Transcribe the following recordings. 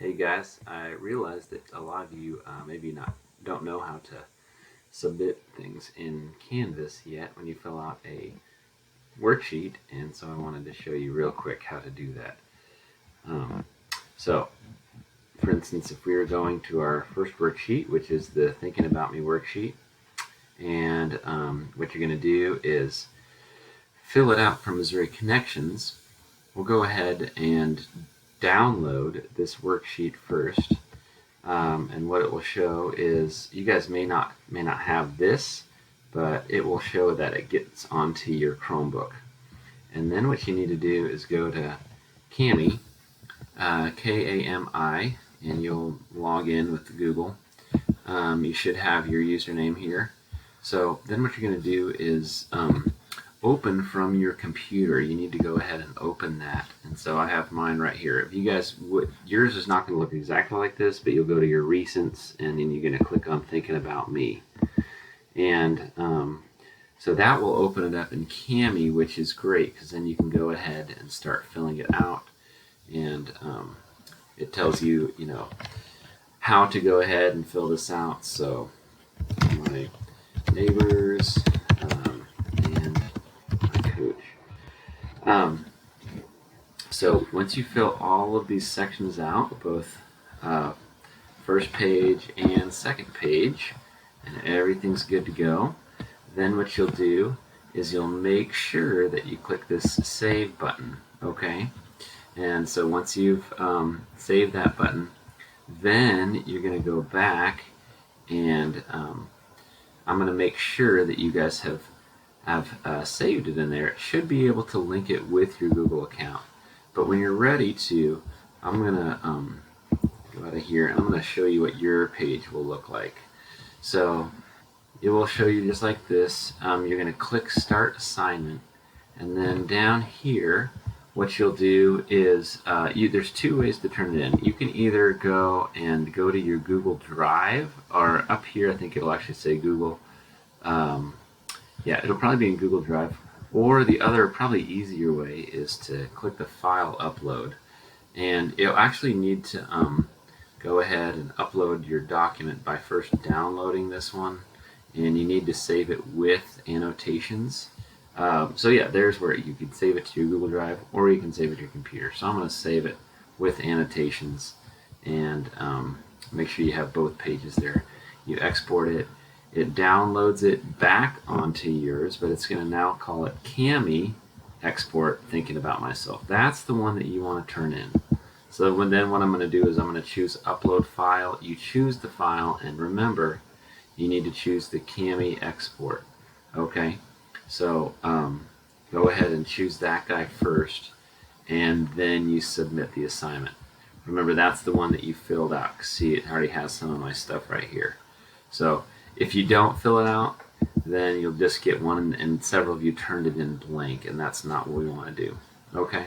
Hey guys, I realized that a lot of you don't know how to submit things in Canvas yet when you fill out a worksheet, and so I wanted to show you real quick how to do that. Um, so, for instance, if we were going to our first worksheet, which is the Thinking About Me worksheet, and what you're going to do is fill it out from Missouri Connections. We'll go ahead and download this worksheet first. And what it will show is you guys may not have this, but it will show that it gets onto your Chromebook. And then what you need to do is go to Kami, Kami, and you'll log in with Google. You should have your username here. So then what you're going to do is open from your computer. You need to go ahead and open that. And so I have mine right here. If you guys would, yours is not going to look exactly like this, but you'll go to your recents and then you're going to click on Thinking About Me. And so that will open it up in Kami, which is great because then you can go ahead and start filling it out. And it tells you, how to go ahead and fill this out. So my neighbors and my coach. So once you fill all of these sections out, both first page and second page, and everything's good to go, then what you'll do is you'll make sure that you click this Save button, okay? And so once you've saved that button, then you're going to go back and I'm going to make sure that you guys have saved it in there. It should be able to link it with your Google account. But when you're ready to, I'm going to go out of here and I'm going to show you what your page will look like. So it will show you just like this. You're going to click Start Assignment, and then down here what you'll do is there's two ways to turn it in. You can either go to your Google Drive, or up here I think it'll actually say Google. Yeah, it'll probably be in Google Drive. Or the other, probably easier way, is to click the File Upload. And you'll actually need to go ahead and upload your document by first downloading this one. And you need to save it with annotations. So yeah, there's where you can save it to your Google Drive, or you can save it to your computer. So I'm going to save it with annotations, and make sure you have both pages there. You export it. It downloads it back onto yours, but it's going to now call it Kami Export Thinking About Myself. That's the one that you want to turn in. So then what I'm going to do is I'm going to choose Upload File. You choose the file, and remember, you need to choose the Kami Export. Okay, so go ahead and choose that guy first, and then you submit the assignment. Remember, that's the one that you filled out. See, it already has some of my stuff right here. So if you don't fill it out, then you'll just get one, and several of you turned it in blank, and that's not what we want to do. Okay,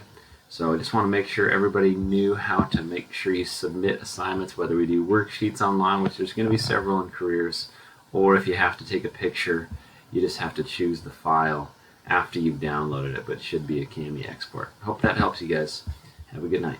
so I just want to make sure everybody knew how to make sure you submit assignments, whether we do worksheets online, which there's going to be several in careers, or if you have to take a picture, you just have to choose the file after you've downloaded it, but it should be a Kami export. Hope that helps you guys. Have a good night.